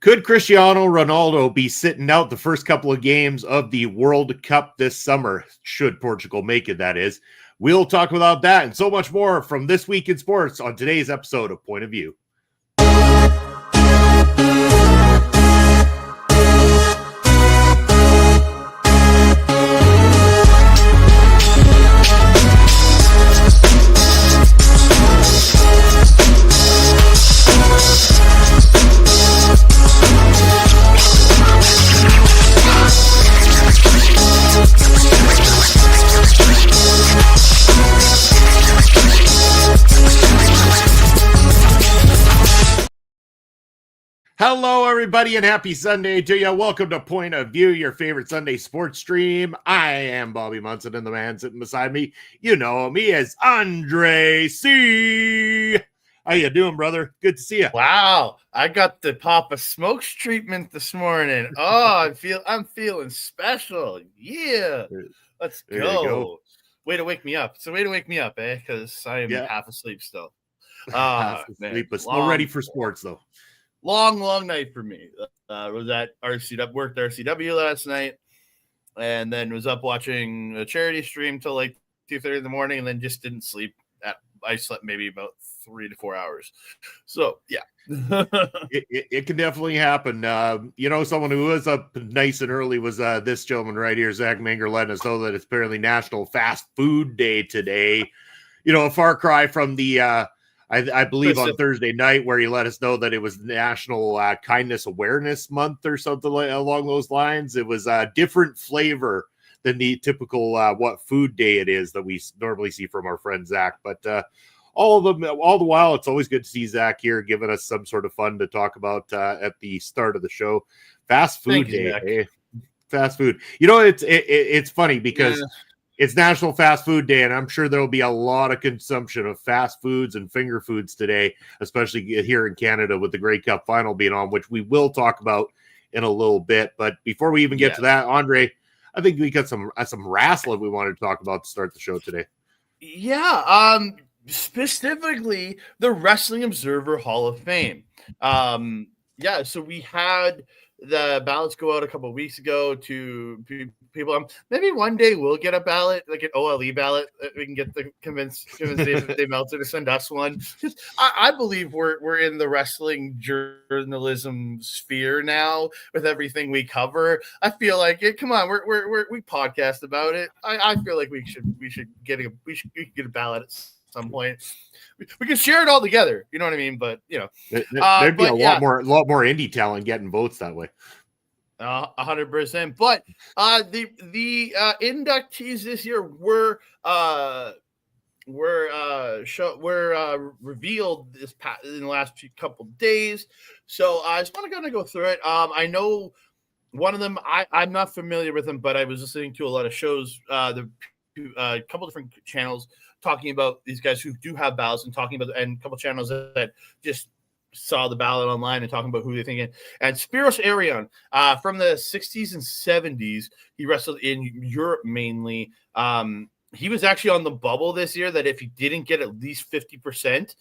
Could Cristiano Ronaldo be sitting out the first couple of games of the World Cup this summer? Should Portugal make it, that is. We'll talk about that and so much more from This Week in Sports on today's episode of Point of View. Hello, everybody, and happy Sunday to you. Welcome to Point of View, your favorite Sunday sports stream. I am Bobby Munson, and the man sitting beside me, you know me as Andre C. How you doing, brother? Good to see you. Wow, I got the Papa Smokes treatment this morning. Oh, I'm feeling special. Yeah, let's go. Way to wake me up. It's a way to wake me up, because I am half asleep still. Half asleep, but still ready for sports, though. Long night for me. Was at RCW, worked RCW last night, and then was up watching a charity stream till like 2:30 in the morning, and then just didn't sleep. I slept maybe about 3 to 4 hours. So yeah, it can definitely happen. Someone who was up nice and early was this gentleman right here, Zach Menger, letting us know that it's apparently National Fast Food Day today. A far cry from the I believe on Thursday night where he let us know that it was National Kindness Awareness Month or something along those lines. It was a different flavor than the typical what food day it is that we normally see from our friend Zach. But all the while, it's always good to see Zach here giving us some sort of fun to talk about at the start of the show. Fast Food Day. Hey? Fast food. It's funny because it's National Fast Food Day, and I'm sure there'll be a lot of consumption of fast foods and finger foods today, especially here in Canada with the Grey Cup Final being on, which we will talk about in a little bit. But before we even get to that, Andre, I think we got some wrestling we wanted to talk about to start the show today. Yeah, specifically the Wrestling Observer Hall of Fame. So we had the ballots go out a couple of weeks ago to people. Maybe one day we'll get a ballot, like an OLE ballot. We can get the convince Dave Meltzer to send us one. I believe we're in the wrestling journalism sphere now with everything we cover. I feel like it. Come on, we podcast about it. I feel like we should get a ballot at some point. We can share it all together. You know what I mean? But there'd be a lot more indie talent getting votes that way. 100%. But the inductees this year were revealed in the last couple days. So I just want to kind of go through it. I know one of them. I'm not familiar with them, but I was listening to a lot of shows. A couple different channels talking about these guys who do have ballots and talking about, and a couple channels that just saw the ballot online and talking about who they're thinking. And Spiros Arion, from the 60s and 70s, he wrestled in Europe mainly. He was actually on the bubble this year that if he didn't get at least 50%,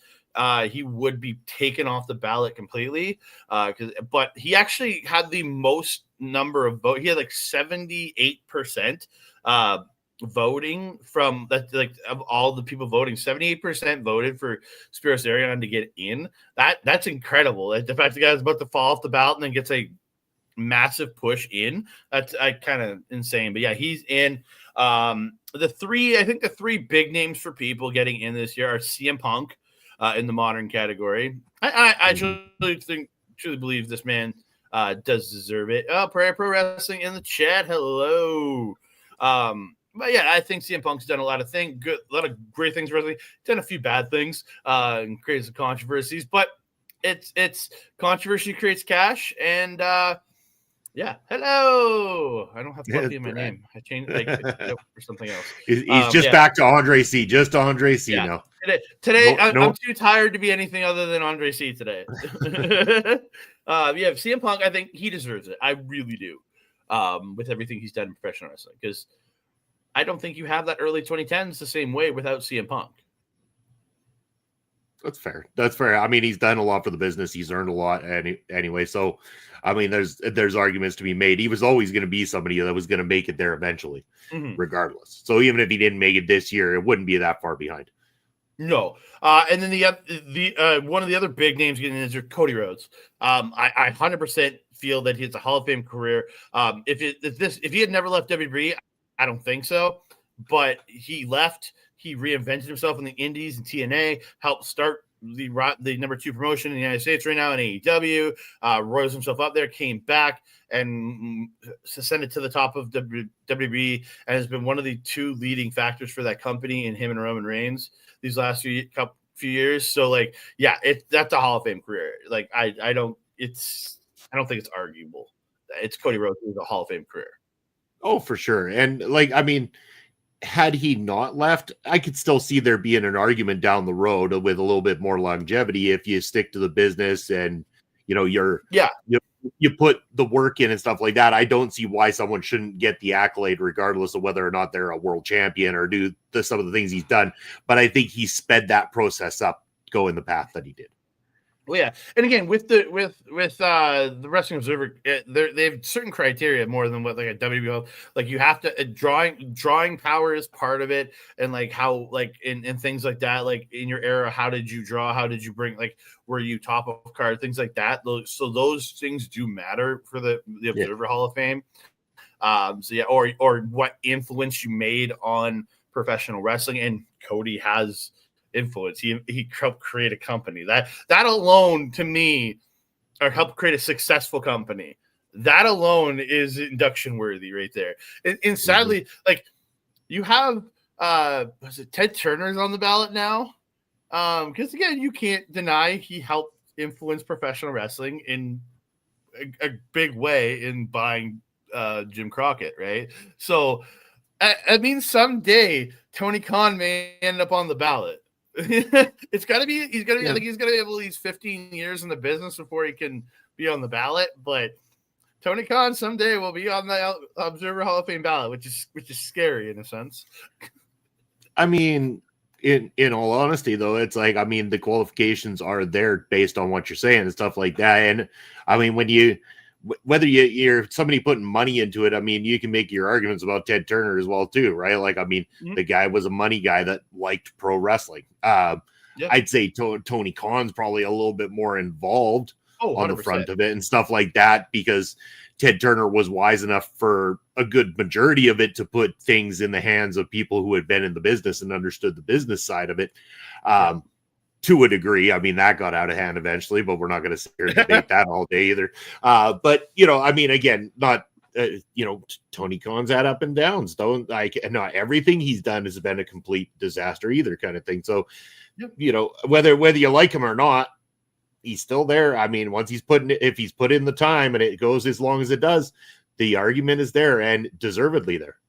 he would be taken off the ballot completely. But he actually had the most number of votes. He had like 78% voting from that, like of all the people voting. 78% voted for Spiros Arion to get in. That's incredible. The fact the guy's about to fall off the ballot and then gets a massive push in, that's kind of insane. But yeah, he's in. The three big names for people getting in this year are CM Punk in the modern category. I truly believe this man does deserve it. Pro Wrestling in the chat, hello. But yeah, I think CM Punk's done a lot of things, a lot of great things wrestling. Done a few bad things, and created some controversies. But it's controversy creates cash, and yeah. Hello. I don't have Fluffy in my name. I changed for something else. He's just back to Andre C. Just Andre C. now. Today I'm too tired to be anything other than Andre C. today. CM Punk. I think he deserves it. I really do. With everything he's done in professional wrestling, because I don't think you have that early 2010s the same way without CM Punk. That's fair. That's fair. I mean, he's done a lot for the business. He's earned a lot anyway. So, I mean, there's arguments to be made. He was always going to be somebody that was going to make it there eventually, regardless. So even if he didn't make it this year, it wouldn't be that far behind. No. And then the one of the other big names getting in is Cody Rhodes. I 100% feel that he has a Hall of Fame career. If he had never left WWE, I don't think so. But he left. He reinvented himself in the Indies and TNA, helped start the number 2 promotion in the United States right now in AEW, rose himself up there, came back, and ascended to the top of WWE, and has been one of the 2 leading factors for that company in him and Roman Reigns these last few years. So, like, yeah, that's a Hall of Fame career. Like, I don't think it's arguable. It's Cody Rhodes with a Hall of Fame career. Oh, for sure. And like, I mean, had he not left, I could still see there being an argument down the road with a little bit more longevity if you stick to the business and, you know, you put the work in and stuff like that. I don't see why someone shouldn't get the accolade regardless of whether or not they're a world champion or do some of the things he's done. But I think he sped that process up going the path that he did. Well, yeah, and again with the Wrestling Observer, they have certain criteria more than what like a WBO. Like you have to drawing power is part of it, and like how like in things like that. Like in your era, how did you draw? How did you bring? Like were you top of card? Things like that. So those things do matter for the Observer Hall of Fame. So yeah, or what influence you made on professional wrestling, and Cody has influence. He helped create a company that alone to me, or helped create a successful company. That alone is induction worthy right there. And sadly, like you have was it Ted Turner's on the ballot now? Because again, you can't deny he helped influence professional wrestling in a big way in buying Jim Crockett, right? So I mean someday Tony Khan may end up on the ballot. He's gonna be I think he's gonna have at least 15 years in the business before he can be on the ballot, but Tony Khan someday will be on the Observer Hall of Fame ballot, which is scary in a sense. I mean, in all honesty though, it's like, I mean, the qualifications are there based on what you're saying and stuff like that. And I mean, whether you're somebody putting money into it, I mean, you can make your arguments about Ted Turner as well too, right? Like, I mean, the guy was a money guy that liked pro wrestling. I'd say Tony Khan's probably a little bit more involved on the front of it and stuff like that, because Ted Turner was wise enough for a good majority of it to put things in the hands of people who had been in the business and understood the business side of it. To a degree. I mean, that got out of hand eventually, but we're not going to sit here and debate that all day either. But, you know, I mean, again, not, you know, Tony Khan's had up and downs. Not everything he's done has been a complete disaster either, kind of thing. So, you know, whether you like him or not, he's still there. I mean, if he's put in the time and it goes as long as it does, the argument is there and deservedly there.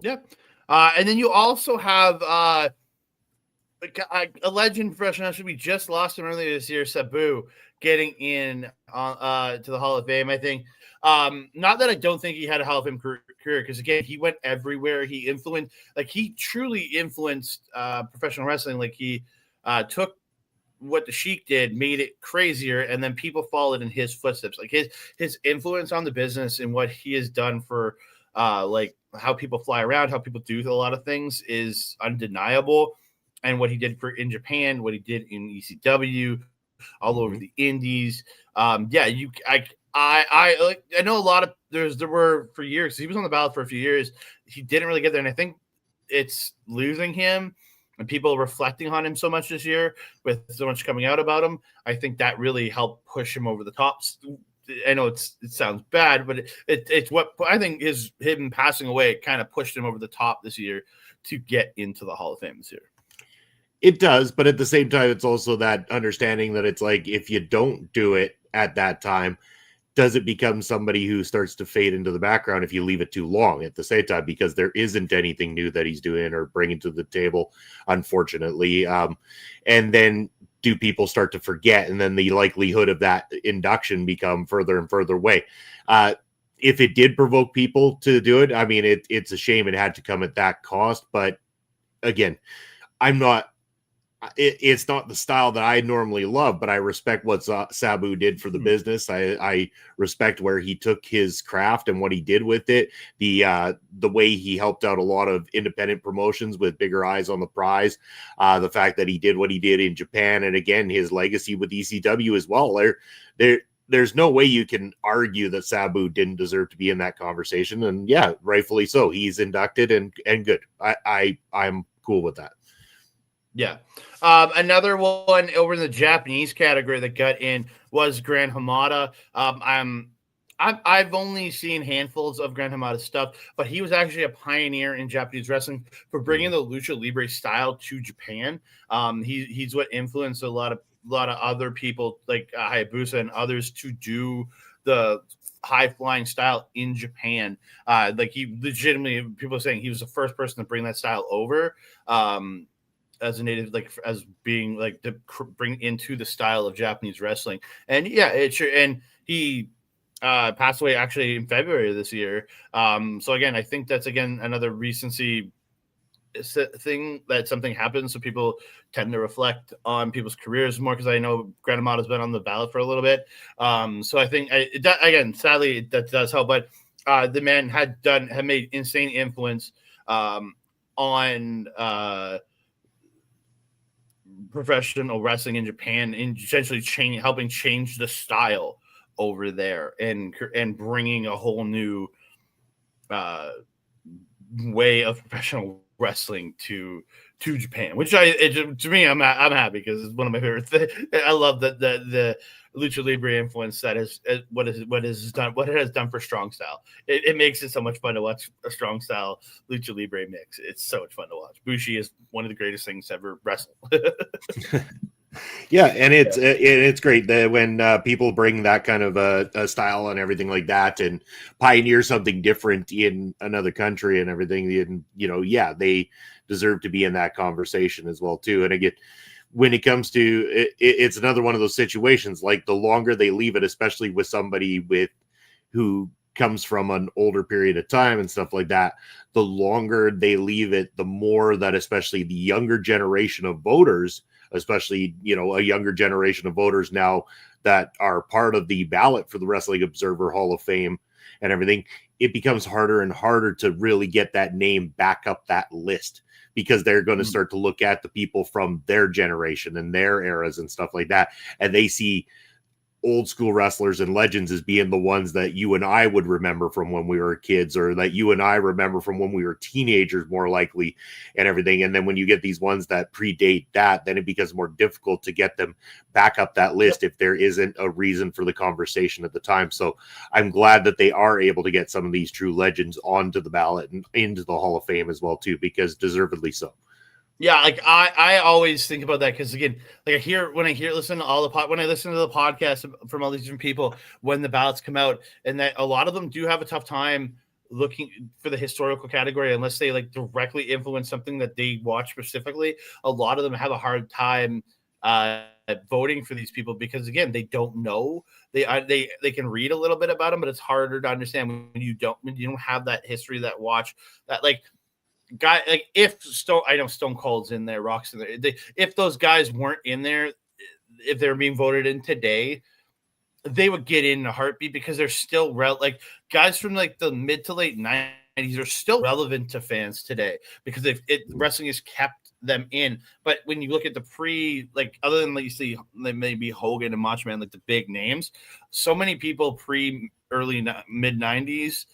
Yep. And then you also have, a legend professional wrestler. We just lost him earlier this year, Sabu, getting in to the Hall of Fame. I think, not that I don't think he had a Hall of Fame career, because again, he went everywhere. He truly influenced professional wrestling. Like he took what the Sheik did, made it crazier, and then people followed in his footsteps. Like his influence on the business and what he has done for like how people fly around, how people do a lot of things is undeniable. And what he did in Japan, what he did in ECW, all over the Indies. I know a lot of there were for years. He was on the ballot for a few years. He didn't really get there, and I think it's losing him and people reflecting on him so much this year with so much coming out about him. I think that really helped push him over the top. I know it sounds bad, but it's what I think is him passing away kind of pushed him over the top this year to get into the Hall of Fame this year. It does, but at the same time, it's also that understanding that it's like, if you don't do it at that time, does it become somebody who starts to fade into the background if you leave it too long at the same time, because there isn't anything new that he's doing or bringing to the table, unfortunately. And then do people start to forget? And then the likelihood of that induction become further and further away. If it did provoke people to do it, I mean, it's a shame it had to come at that cost. But again, I'm not it's not the style that I normally love, but I respect what Sabu did for the business. I respect where he took his craft and what he did with it. The way he helped out a lot of independent promotions with bigger eyes on the prize. The fact that he did what he did in Japan, and again, his legacy with ECW as well. There's no way you can argue that Sabu didn't deserve to be in that conversation. And yeah, rightfully so. He's inducted and good. I'm cool with that. Yeah. Another one over in the Japanese category that got in was Gran Hamada. I've only seen handfuls of Gran Hamada stuff, but he was actually a pioneer in Japanese wrestling for bringing the lucha libre style to Japan. He's what influenced a lot of other people like Hayabusa and others to do the high flying style in Japan. Like he legitimately, people are saying he was the first person to bring that style over. As a native, like as being like to bring into the style of Japanese wrestling. And yeah, and he passed away actually in February of this year. So again, I think that's again another recency thing that something happens. So people tend to reflect on people's careers more, because I know Gran Hamada has been on the ballot for a little bit. So I think again, sadly, that does help. But the man had made insane influence on professional wrestling in Japan, and essentially helping change the style over there, and bringing a whole new way of professional wrestling to Japan, which to me, I'm happy, because it's one of my favorite things. I love that the lucha libre influence that is what it has done for strong style. It makes it so much fun to watch a strong style lucha libre mix. It's so much fun to watch. Bushi is one of the greatest things to ever wrestle. Yeah, and it's great that when people bring that kind of a style and everything like that, and pioneer something different in another country and everything, and they deserve to be in that conversation as well too. And again, when it comes to it's another one of those situations, like the longer they leave it, especially with somebody who comes from an older period of time and stuff like that, the longer they leave it, the more that especially the younger generation of voters, especially a younger generation of voters now that are part of the ballot for the Wrestling Observer Hall of Fame and everything, it becomes harder and harder to really get that name back up that list, because they're going to start to look at the people from their generation and their eras and stuff like that. And they see old school wrestlers and legends as being the ones that you and I would remember from when we were kids, or that you and I remember from when we were teenagers, more likely, and everything. And then when you get these ones that predate that, then it becomes more difficult to get them back up that list if there isn't a reason for the conversation at the time. So I'm glad that they are able to get some of these true legends onto the ballot and into the Hall of Fame as well too, because deservedly so. Yeah, like I always think about that, because again, like when I listen to the podcast from all these different people when the ballots come out, and that a lot of them do have a tough time looking for the historical category unless they like directly influence something that they watch specifically. A lot of them have a hard time voting for these people, because again, they don't know. They can read a little bit about them, but it's harder to understand when you don't have that history, that watch, that like guy, like I know Stone Cold's in there, Rock's in there. If those guys weren't in there, if they're being voted in today, they would get in a heartbeat, because they're still like guys from like the mid to late 90s are still relevant to fans today, because wrestling has kept them in. But when you look at the like other than like you see maybe Hogan and Macho Man, like the big names, so many people early mid 90s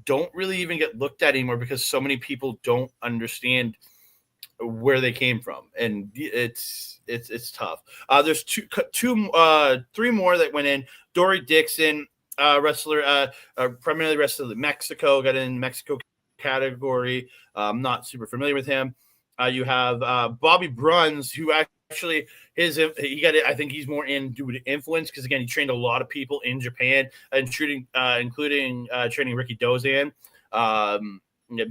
don't really even get looked at anymore, because so many people don't understand where they came from, and it's tough. There's three more that went in. Dory Dixon, wrestler, primarily wrestler in Mexico, got in Mexico category. I'm not super familiar with him. You have Bobby Bruns, who actually I think he's more in due to influence, because again, he trained a lot of people in Japan, and including training Ricky Dozan,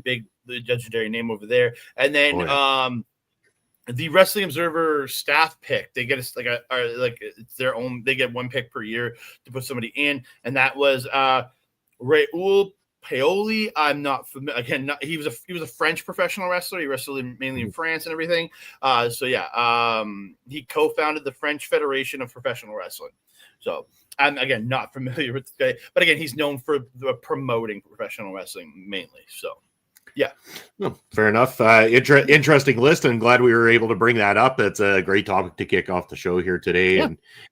big legendary name over there. And then the Wrestling Observer staff pick, they get it's their own. They get one pick per year to put somebody in, and that was Raul Paoli, I'm not familiar. Again, he was a French professional wrestler. He wrestled mainly in France and everything. He co-founded the French Federation of Professional Wrestling. So I'm again not familiar with this guy, but again, he's known for promoting professional wrestling mainly. So. Yeah. Well, fair enough. Interesting list, and glad we were able to bring that up. That's a great topic to kick off the show here today. Yeah.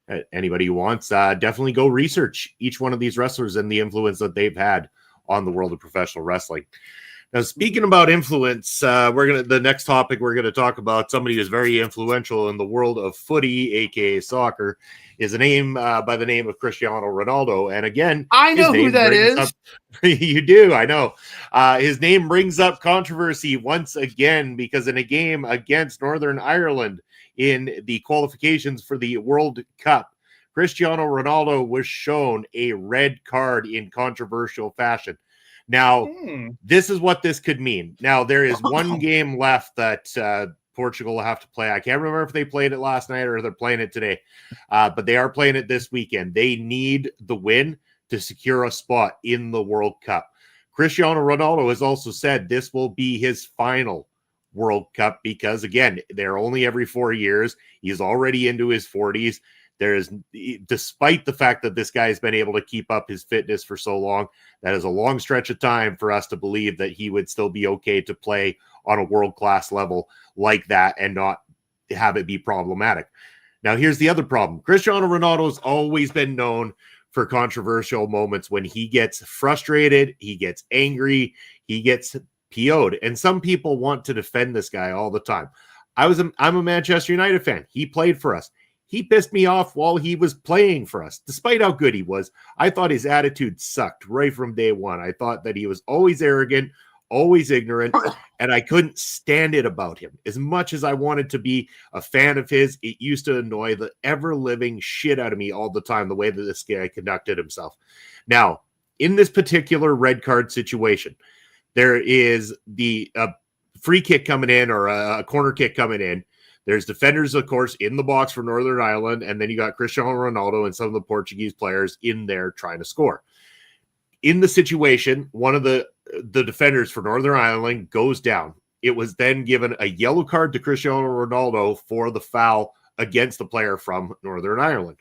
And anybody who wants, definitely go research each one of these wrestlers and the influence that they've had on the world of professional wrestling. Now, speaking about influence, the next topic we're gonna talk about somebody who's very influential in the world of footy, aka soccer, is a name by the name of Cristiano Ronaldo. And again, I know who that is. You do, I know. His name brings up controversy once again because in a game against Northern Ireland in the qualifications for the World Cup, Cristiano Ronaldo was shown a red card in controversial fashion. Now, this is what this could mean. Now, there is one game left that Portugal will have to play. I can't remember if they played it last night or they're playing it today, but they are playing it this weekend. They need the win to secure a spot in the World Cup. Cristiano Ronaldo has also said this will be his final World Cup because, again, they're only every 4 years. He's already into his 40s. Despite the fact that this guy has been able to keep up his fitness for so long, that is a long stretch of time for us to believe that he would still be okay to play on a world-class level like that and not have it be problematic. Now, here's the other problem. Cristiano Ronaldo's always been known for controversial moments when he gets frustrated, he gets angry, he gets PO'd. And some people want to defend this guy all the time. I'm a Manchester United fan. He played for us. He pissed me off while he was playing for us. Despite how good he was, I thought his attitude sucked right from day one. I thought that he was always arrogant, always ignorant, and I couldn't stand it about him. As much as I wanted to be a fan of his, it used to annoy the ever-living shit out of me all the time, the way that this guy conducted himself. Now, in this particular red card situation, there is the free kick coming in or a corner kick coming in. There's defenders, of course, in the box for Northern Ireland, and then you got Cristiano Ronaldo and some of the Portuguese players in there trying to score. In the situation, one of the defenders for Northern Ireland goes down. It was then given a yellow card to Cristiano Ronaldo for the foul against the player from Northern Ireland.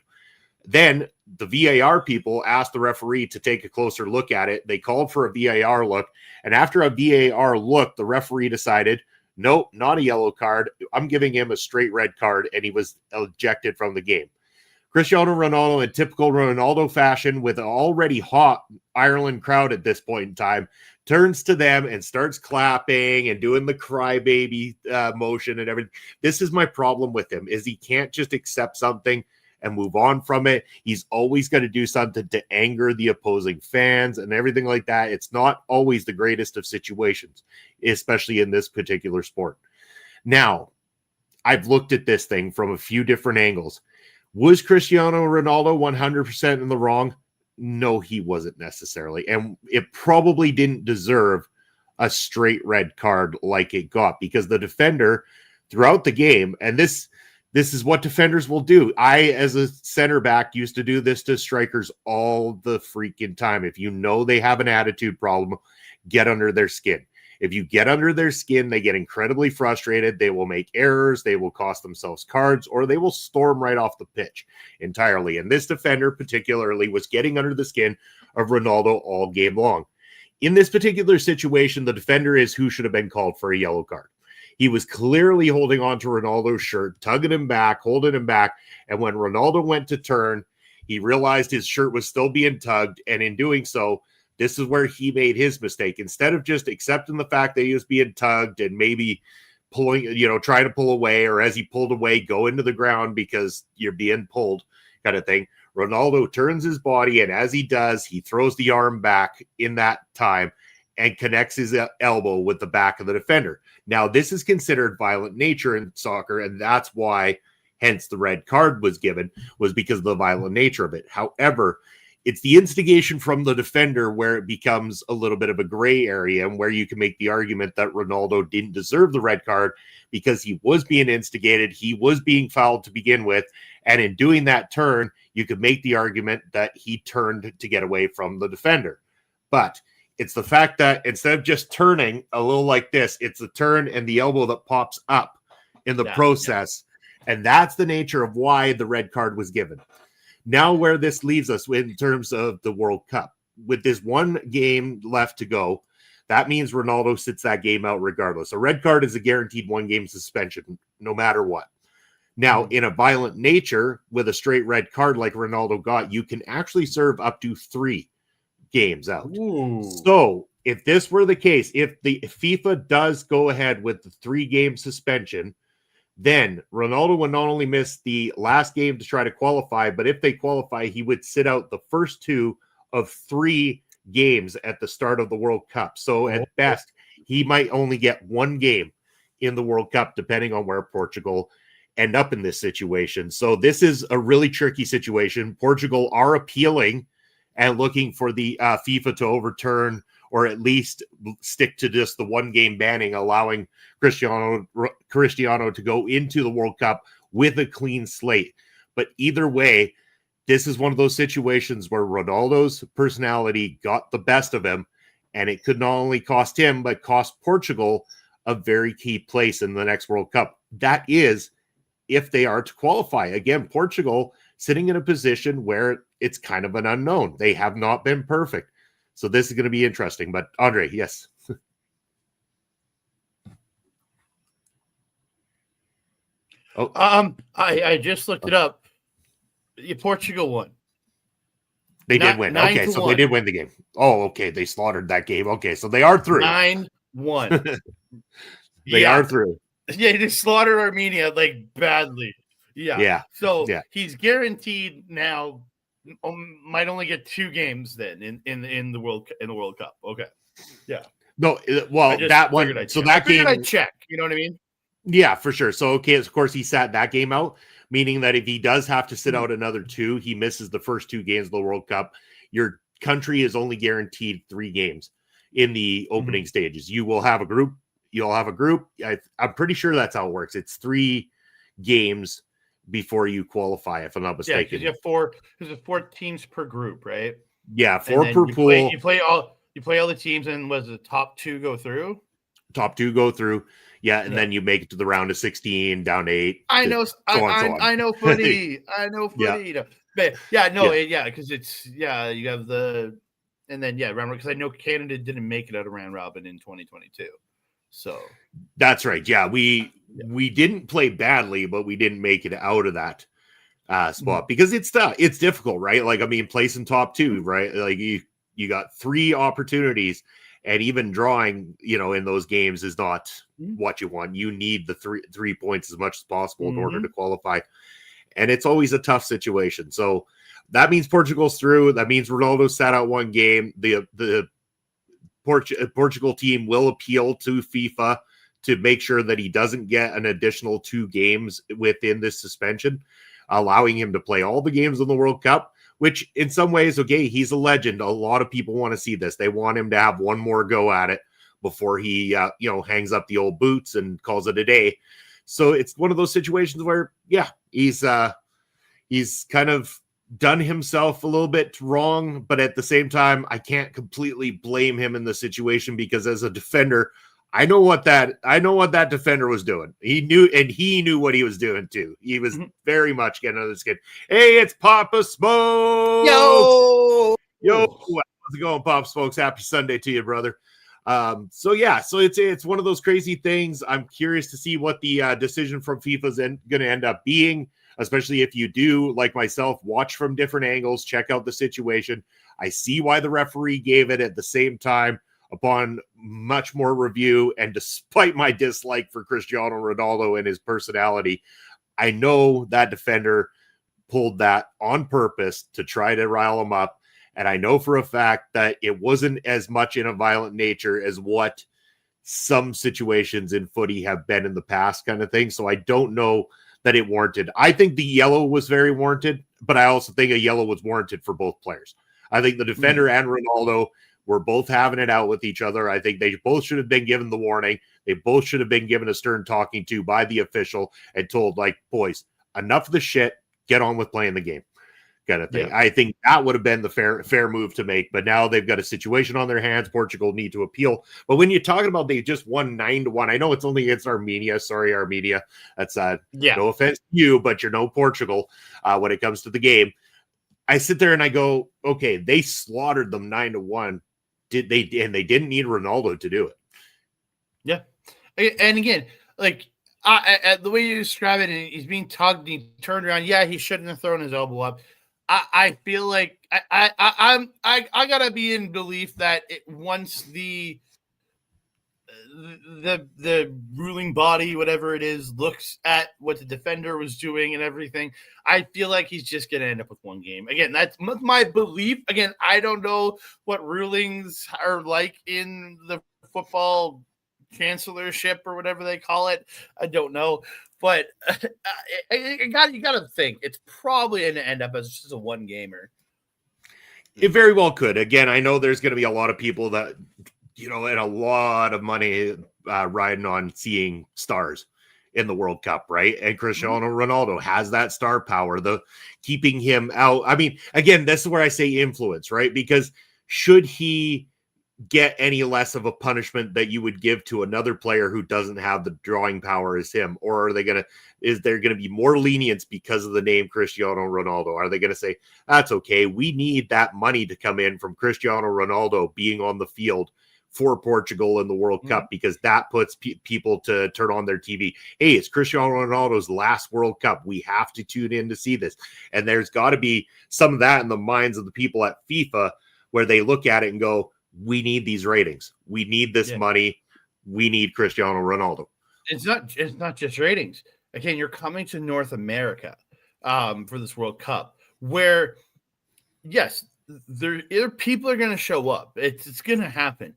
Then the VAR people asked the referee to take a closer look at it. They called for a VAR look, and after a VAR look, the referee decided, nope, not a yellow card. I'm giving him a straight red card, and he was ejected from the game. Cristiano Ronaldo, in typical Ronaldo fashion, with an already hot Ireland crowd at this point in time, turns to them and starts clapping and doing the crybaby motion and everything. This is my problem with him, is he can't just accept something and move on from it. He's always got to do something to anger the opposing fans and everything like that. It's not always the greatest of situations, especially in this particular sport. Now, I've looked at this thing from a few different angles. Was Cristiano Ronaldo 100% in the wrong? No, he wasn't necessarily. And it probably didn't deserve a straight red card like it got, because the defender throughout the game, and this is what defenders will do. I, as a center back, used to do this to strikers all the freaking time. If you know they have an attitude problem, get under their skin. If you get under their skin, they get incredibly frustrated. They will make errors. They will cost themselves cards, or they will storm right off the pitch entirely. And this defender particularly was getting under the skin of Ronaldo all game long. In this particular situation, the defender is who should have been called for a yellow card. He was clearly holding on to Ronaldo's shirt, tugging him back, holding him back. And when Ronaldo went to turn, he realized his shirt was still being tugged. And in doing so, this is where he made his mistake. Instead of just accepting the fact that he was being tugged and maybe pulling, trying to pull away, or as he pulled away, go into the ground because you're being pulled kind of thing, Ronaldo turns his body, and as he does, he throws the arm back in that time and connects his elbow with the back of the defender. Now, this is considered violent nature in soccer, and that's why, hence the red card was given, was because of the violent nature of it. However, it's the instigation from the defender where it becomes a little bit of a gray area, and where you can make the argument that Ronaldo didn't deserve the red card because he was being instigated, he was being fouled to begin with, and in doing that turn, you could make the argument that he turned to get away from the defender. But It's the fact that instead of just turning a little like this, it's the turn and the elbow that pops up in the process. Yeah. And that's the nature of why the red card was given. Now, where this leaves us in terms of the World Cup, with this one game left to go, that means Ronaldo sits that game out regardless. A red card is a guaranteed 1-game suspension, no matter what. Now, in a violent nature, with a straight red card like Ronaldo got, you can actually serve up to 3 games out. Ooh. So, if this were the case, if FIFA does go ahead with the 3-game suspension, then Ronaldo would not only miss the last game to try to qualify, but if they qualify, he would sit out the first 2 of 3 games at the start of the World Cup. So at best, he might only get 1 game in the World Cup, depending on where Portugal end up in this situation. So this is a really tricky situation. Portugal are appealing and looking for the FIFA to overturn or at least stick to just the 1-game banning, allowing Cristiano to go into the World Cup with a clean slate. But either way, this is one of those situations where Ronaldo's personality got the best of him, and it could not only cost him, but cost Portugal a very key place in the next World Cup. That is, if they are to qualify. Again, Portugal sitting in a position where it's kind of an unknown. They have not been perfect. So this is going to be interesting. But Andre, yes. I just looked it up. Portugal won. They did win. Okay, so 1. they did win the game. Oh, okay. They slaughtered that game. Okay, so they are through. 9-1. They are through. Yeah, they slaughtered Armenia like badly. Yeah. So he's guaranteed now. Might only get 2 games then in the World Cup. Okay. Yeah. No, well, that one. So that game, I check. You know what I mean? Yeah, for sure. So okay, of course he sat that game out, meaning that if he does have to sit out another 2, he misses the first 2 games of the World Cup. Your country is only guaranteed 3 games in the opening stages. You will have a group. You'll have a group. I'm pretty sure that's how it works. It's 3 games before you qualify, if I'm not mistaken. Yeah, because you have 4. There's 4 teams per group, right? Yeah, 4 per pool. You play all the teams, and was the top 2 go through? Top 2 go through. Yeah, and then you make it to the round of 16, down to 8. I know. I know footy. I know footy. Yeah. But because it's you have the and then round, because I know Canada didn't make it out of round robin in 2022. So that's right. Yeah, we didn't play badly, but we didn't make it out of that spot because it's tough. It's difficult, right? Like, I mean, placing top 2, right? Like you got 3 opportunities, and even drawing, in those games is not what you want. You need the 3 points as much as possible in order to qualify. And it's always a tough situation. So that means Portugal's through. That means Ronaldo sat out 1 game. The Portugal team will appeal to FIFA to make sure that he doesn't get an additional 2 games within this suspension, allowing him to play all the games in the World Cup, which in some ways, okay, he's a legend. A lot of people want to see this. They want him to have one more go at it before he, hangs up the old boots and calls it a day. So it's one of those situations where, he's kind of done himself a little bit wrong, but at the same time, I can't completely blame him in the situation because as a defender, I know what that defender was doing. He knew what he was doing too. He was very much getting under the skin. Hey, it's Papa Smokes. Yo, how's it going, Papa Smokes? Happy Sunday to you, brother. So it's one of those crazy things. I'm curious to see what the decision from FIFA is going to end up being, especially if you do, like myself, watch from different angles, check out the situation. I see why the referee gave it. At the same time, upon much more review, and despite my dislike for Cristiano Ronaldo and his personality, I know that defender pulled that on purpose to try to rile him up. And I know for a fact that it wasn't as much in a violent nature as what some situations in footy have been in the past, kind of thing. So I don't know that it warranted. I think the yellow was very warranted, but I also think a yellow was warranted for both players. I think the defender and Ronaldo were both having it out with each other. I think they both should have been given the warning. They both should have been given a stern talking to by the official and told, like, boys, enough of the shit. Get on with playing the game. kind of thing. Yeah. I think that would have been the fair move to make, but now they've got a situation on their hands. Portugal need to appeal. But when you're talking about they just won 9-1, I know it's only against Armenia. Sorry, Armenia. That's no offense to you, but you're no Portugal when it comes to the game. I sit there and I go, okay, they slaughtered them 9-1. Did they? And they didn't need Ronaldo to do it. Yeah. And again, like the way you describe it, and he's being tugged, and he turned around. Yeah, he shouldn't have thrown his elbow up. I feel like I gotta be in belief that once the ruling body, whatever it is, looks at what the defender was doing and everything, I feel like he's just gonna end up with one game. Again, that's my belief. Again, I don't know what rulings are like in the football chancellorship or whatever they call it. I don't know, but you got to think it's probably going to end up as just a one gamer. It very well could. Again, I know there's going to be a lot of people that, and a lot of money riding on seeing stars in the World Cup, right? And Cristiano Ronaldo has that star power, the keeping him out. I mean, again, this is where I say influence, right? Because should he get any less of a punishment that you would give to another player who doesn't have the drawing power as him? Or is there going to be more lenience because of the name Cristiano Ronaldo? Are they going to say, that's okay, we need that money to come in from Cristiano Ronaldo being on the field for Portugal in the World Cup, because that puts people to turn on their TV. Hey, it's Cristiano Ronaldo's last World Cup. We have to tune in to see this. And there's got to be some of that in the minds of the people at FIFA, where they look at it and go, we need these ratings. We need this money. We need Cristiano Ronaldo. It's not just ratings. Again, you're coming to North America for this World Cup, where, yes, people are going to show up. It's going to happen,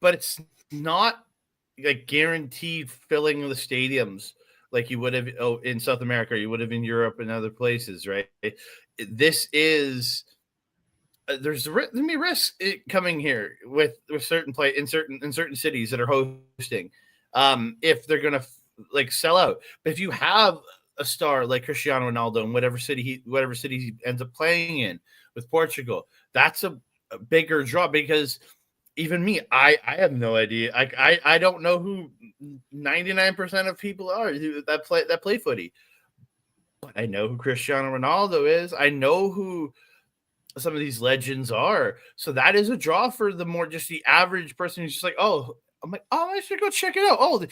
but it's not like guaranteed filling of the stadiums like you would have in South America, or you would have in Europe and other places, right? This is. There's going to be risk coming here with certain play in certain cities that are hosting, if they're going to sell out. But if you have a star like Cristiano Ronaldo in whatever city he ends up playing in with Portugal, that's a bigger draw, because even me, I have no idea. I don't know who 99% of people are that play footy, but I know who Cristiano Ronaldo is. I know who some of these legends are. So that is a draw for just the average person who's just like, I should go check it out. Oh,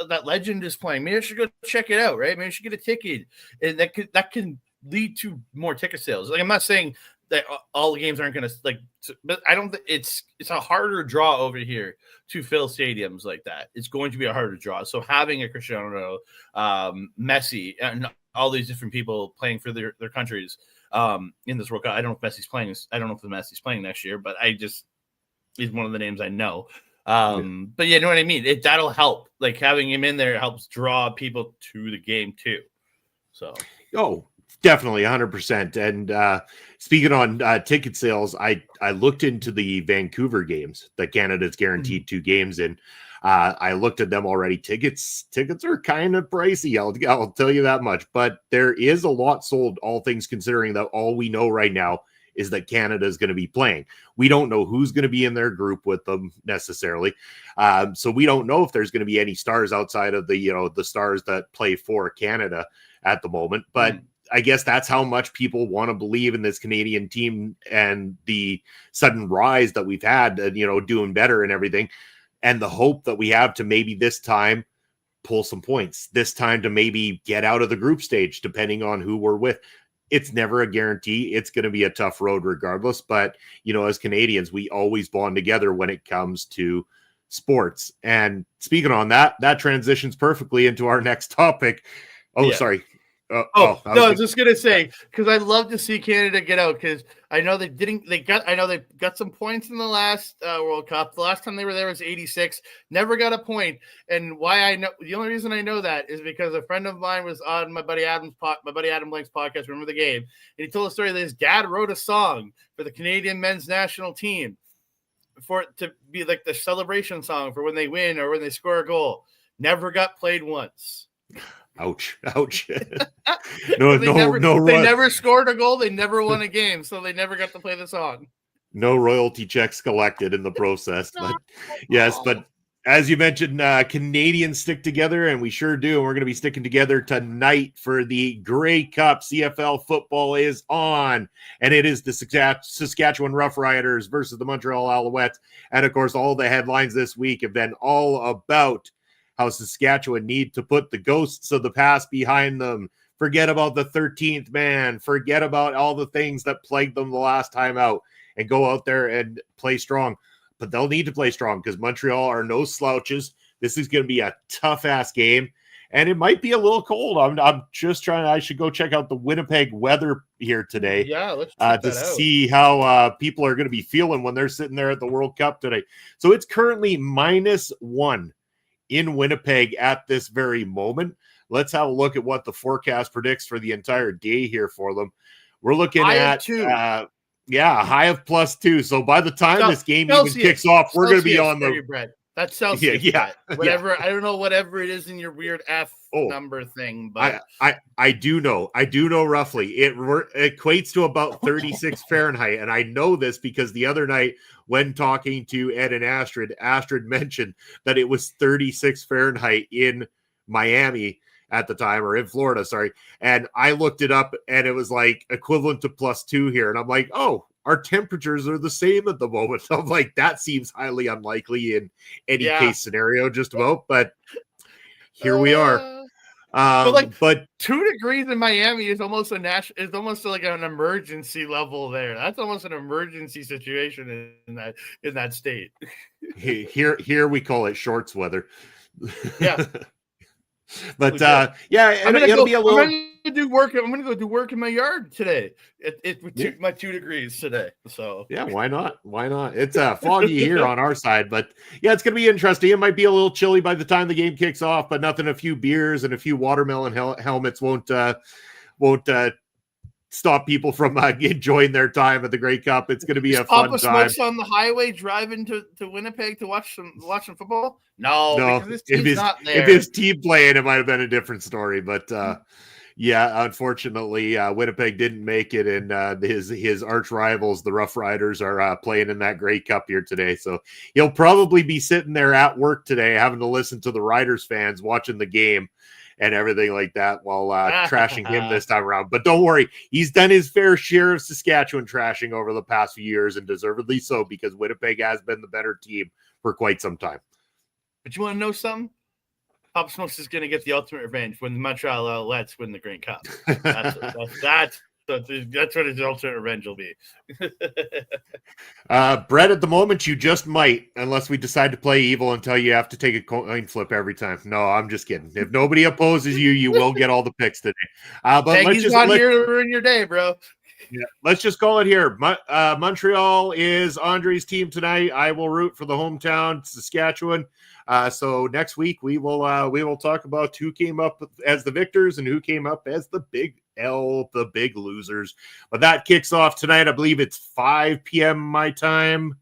that legend is playing. Maybe I should go check it out, right? Maybe I should get a ticket. And that can lead to more ticket sales. Like, I'm not saying that all the games aren't going to but I don't think it's a harder draw over here to fill stadiums like that. It's going to be a harder draw. So having a Cristiano Ronaldo, Messi, and all these different people playing for their countries, in this World Cup. I don't know if Messi's playing. I don't know if Messi's playing next year, but he's one of the names I know. But you know what I mean? That'll help. Like, having him in there helps draw people to the game too. So, definitely 100%. And speaking on ticket sales, I looked into the Vancouver games that Canada's guaranteed 2 games in. I looked at them already. Tickets are kind of pricey. I'll tell you that much, but there is a lot sold, all things considering, that all we know right now is that Canada is going to be playing. We don't know who's going to be in their group with them necessarily. So we don't know if there's going to be any stars outside of the stars that play for Canada at the moment, but I guess that's how much people want to believe in this Canadian team and the sudden rise that we've had, doing better and everything. And the hope that we have to maybe this time pull some points, this time to maybe get out of the group stage, depending on who we're with. It's never a guarantee. It's going to be a tough road regardless. But, as Canadians, we always bond together when it comes to sports. And speaking on that transitions perfectly into our next topic. Sorry. I was just gonna say, because I'd love to see Canada get out, because I know they got some points in the last World Cup. The last time they were there was 86, never got a point. And the only reason I know that is because a friend of mine was on my buddy Adam Blank's podcast, Remember the Game, and he told a story that his dad wrote a song for the Canadian men's national team for it to be like the celebration song for when they win or when they score a goal. Never got played once. Ouch. No, they never scored a goal. They never won a game, so they never got to play the song. No royalty checks collected in the process. But yes, but as you mentioned, Canadians stick together, and we sure do. And we're going to be sticking together tonight for the Grey Cup. CFL football is on, and it is the Saskatchewan Roughriders versus the Montreal Alouettes. And of course, all the headlines this week have been all about how Saskatchewan need to put the ghosts of the past behind them. Forget about the 13th man. Forget about all the things that plagued them the last time out, and go out there and play strong. But they'll need to play strong because Montreal are no slouches. This is going to be a tough-ass game, and it might be a little cold. I'm just trying. I should go check out the Winnipeg weather here today. Yeah, let's check to see how people are going to be feeling when they're sitting there at the World Cup today. So it's currently -1 in Winnipeg at this very moment. Let's have a look at what the forecast predicts for the entire day here for them. We're looking at a high of +2. So by the time this game even kicks off, we're going to be on the bread. That's Celsius. Yeah. Whatever. Yeah. I don't know whatever it is in your weird number thing, but I do know roughly. It equates to about 36 Fahrenheit, and I know this because the other night when talking to Ed and Astrid mentioned that it was 36 Fahrenheit in Miami at the time, or in Florida, sorry. And I looked it up, and it was like equivalent to +2 here. And I'm like, oh, our temperatures are the same at the moment. I'm like, that seems highly unlikely in any case scenario, just about. But here we are. But 2 degrees in Miami is almost is almost like an emergency level there. That's almost an emergency situation in that state. Here we call it shorts weather. Yeah. But it'll be a little. I'm gonna go do work in my yard today. My 2 degrees today. So yeah, why not? It's foggy here on our side, but yeah, it's gonna be interesting. It might be a little chilly by the time the game kicks off, but nothing. A few beers and a few watermelon helmets won't stop people from enjoying their time at the Grey Cup. It's going to be a fun time. Smokes on the highway driving to Winnipeg to watch some football? No, because his team's not there. If his team played, it might have been a different story. But unfortunately, Winnipeg didn't make it, and his arch rivals, the Roughriders, are playing in that Grey Cup here today. So he'll probably be sitting there at work today, having to listen to the Riders fans watching the game and everything like that while trashing him this time around. But don't worry, he's done his fair share of Saskatchewan trashing over the past few years, and deservedly so, because Winnipeg has been the better team for quite some time. But you want to know something? Pop Smokes is going to get the ultimate revenge when the Montreal Alouettes win the Grey Cup. That's what his ultimate revenge will be. Brett, at the moment, you just might, unless we decide to play evil and tell you have to take a coin flip every time. No, I'm just kidding. If nobody opposes you, you will get all the picks today. But let's just not here to ruin your day, bro. Yeah, let's just call it here. Montreal is Andre's team tonight. I will root for the hometown Saskatchewan. So next week we will talk about who came up as the victors and who came up as the big losers. But that kicks off tonight. I believe it's 5 p.m. my time,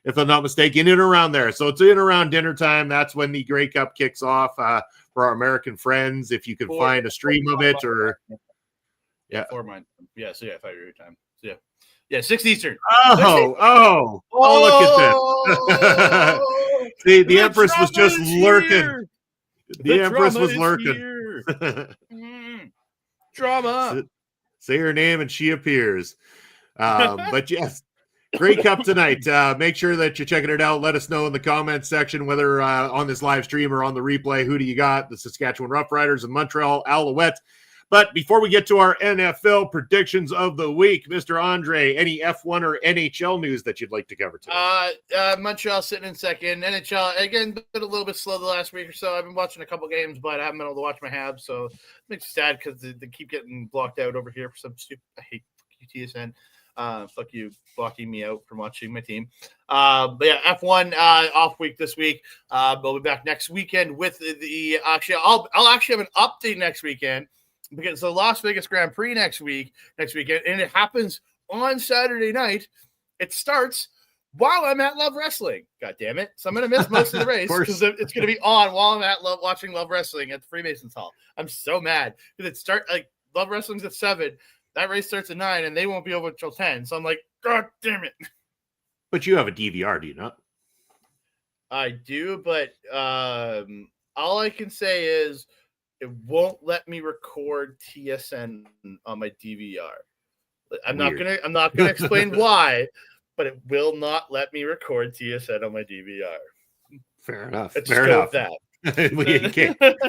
if I'm not mistaken, in and around there. So it's in and around dinner time. That's when the Grey Cup kicks off for our American friends. If you can find a stream of it, or for mine. Yeah, so 5 your time. So yeah, 6 Eastern. Oh, look at this. See, the Empress was just lurking. The Empress was lurking. Drama. Say her name and she appears. But yes, Grey Cup tonight. Make sure that you're checking it out. Let us know in the comments section, whether on this live stream or on the replay, who do you got? The Saskatchewan Roughriders and Montreal Alouettes. But before we get to our NFL predictions of the week, Mr. Andre, any F1 or NHL news that you'd like to cover today? Montreal sitting in second. NHL, again, been a little bit slow the last week or so. I've been watching a couple games, but I haven't been able to watch my Habs, so it makes me sad because they keep getting blocked out over here for some stupid – I hate TSN. Fuck you, blocking me out from watching my team. But yeah, F1 off week this week. We'll be back next weekend with the – actually, I'll actually have an update next weekend, because the Las Vegas Grand Prix next weekend, and it happens on Saturday night. It starts while I'm at Love Wrestling. God damn it. So I'm going to miss most of the race because it's going to be on while I'm at watching Love Wrestling at the Freemasons Hall. I'm so mad because Love Wrestling's at 7. That race starts at 9 and they won't be over until 10. So I'm like, God damn it. But you have a DVR, do you not? I do, but all I can say is it won't let me record TSN on my DVR. I'm not gonna explain why, but it will not let me record TSN on my DVR. Fair enough. Fair enough. That.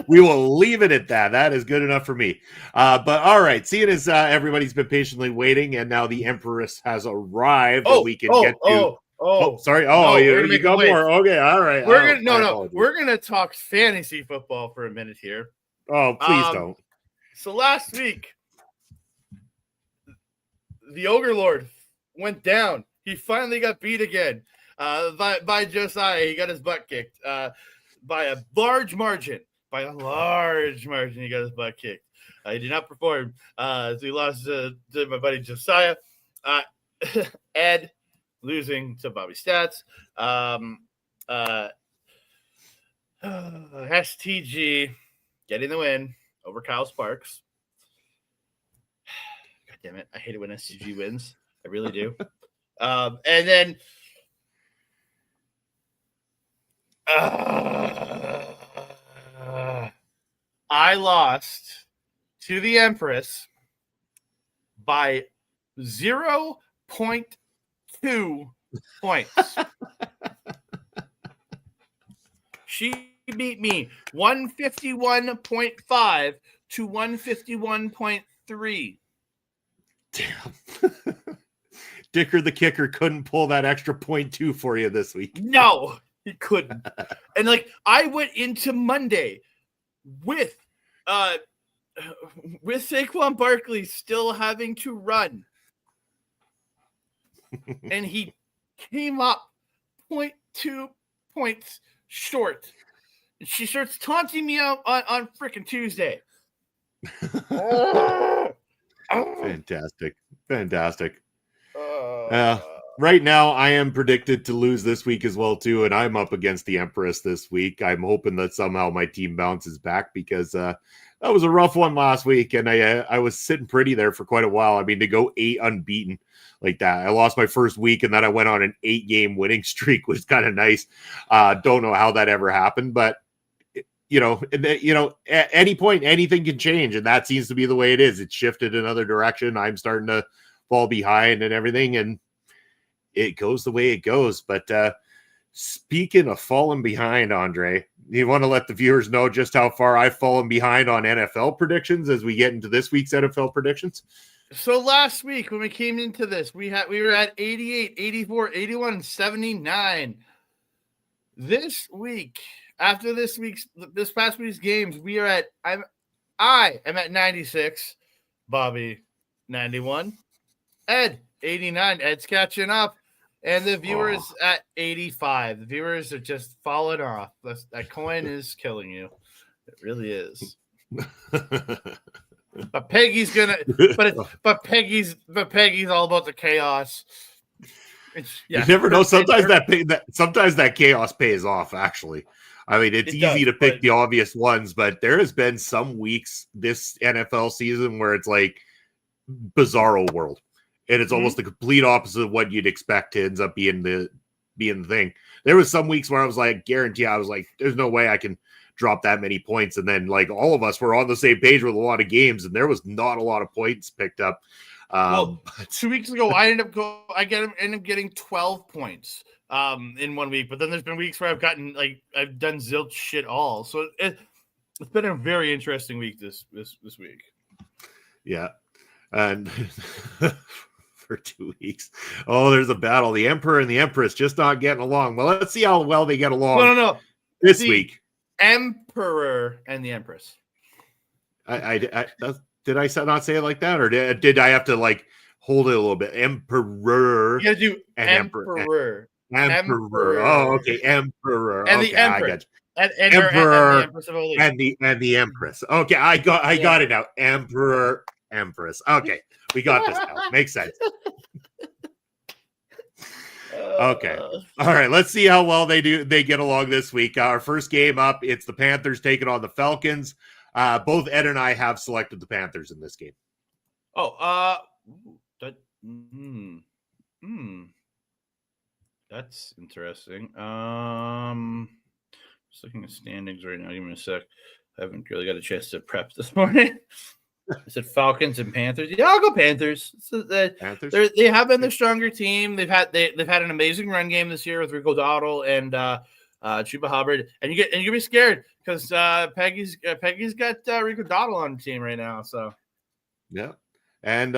We will leave it at that. That is good enough for me. But all right, seeing as everybody's been patiently waiting, and now the Empress has arrived, and we can get to. Sorry. Oh, no, you got more. Okay, all right. We're gonna talk fantasy football for a minute here. Oh, please don't. So last week, the Ogre Lord went down. He finally got beat again by Josiah. He got his butt kicked by a large margin. By a large margin, he got his butt kicked. He did not perform. So he lost to my buddy Josiah. Ed losing to Bobby Stats. STG getting the win over Kyle Sparks. God damn it. I hate it when STG wins. I really do. And then I lost to the Empress by 0.2 points. She beat me 151.5 to 151.3. Damn. Dicker the kicker couldn't pull that extra 0.2 for you this week. No, he couldn't. And I went into Monday with Saquon Barkley still having to run. And he came up 0.2 points short. And she starts taunting me out on freaking Tuesday. Fantastic. Right now, I am predicted to lose this week as well, too, and I'm up against the Empress this week. I'm hoping that somehow my team bounces back because that was a rough one last week, and I was sitting pretty there for quite a while. I mean, to go 8 unbeaten like that. I lost my first week, and then I went on an 8-game winning streak, which was kind of nice. Don't know how that ever happened, but at any point, anything can change, and that seems to be the way it is. It's shifted another direction. I'm starting to fall behind and everything, and it goes the way it goes. But speaking of falling behind, Andre, you want to let the viewers know just how far I've fallen behind on NFL predictions as we get into this week's NFL predictions? So last week when we came into this, we were at 88, 84, 81, and 79. This week, after this past week's games, we are at I am at 96, Bobby 91, Ed 89. Ed's catching up, and the viewers at 85. The viewers are just falling off. That coin is killing you. It really is. But Peggy's gonna. But Peggy's all about the chaos. You never know. Sometimes that chaos pays off. Actually, I mean, it's easy to pick the obvious ones, but there has been some weeks this NFL season where it's like bizarro world, and it's almost the complete opposite of what you'd expect. Ends up being the thing. There was some weeks where I was like, there's no way I can drop that many points, and then like all of us were on the same page with a lot of games, and there was not a lot of points picked up. 2 weeks ago, I ended up getting 12 points in 1 week, but then there's been weeks where I've done zilch shit all. So it's been a very interesting week this week. Yeah, and for 2 weeks, there's a battle. The Emperor and the Empress just not getting along. Well, let's see how well they get along. No. This week. Emperor and the Empress. Did I not say it like that, or did I have to like hold it a little bit? Emperor. You gotta do Emperor. Emperor. Oh, okay. Emperor. And okay, the Emperor. Emperor and the Empress. Okay, I got it now. Emperor, Empress. Okay, we got this now. Makes sense. Okay. All right. Let's see how well they get along this week. Our first game up, it's the Panthers taking on the Falcons. Both Ed and I have selected the Panthers in this game. That's interesting. Just looking at standings right now. Give me a sec. I haven't really got a chance to prep this morning. I said Falcons and Panthers. Yeah, I'll go Panthers. Panthers? They have been the stronger team. They've had an amazing run game this year with Rico Dowdle and Chuba Hubbard. And you get me scared because Peggy's got Rico Dowdle on the team right now. So yeah, and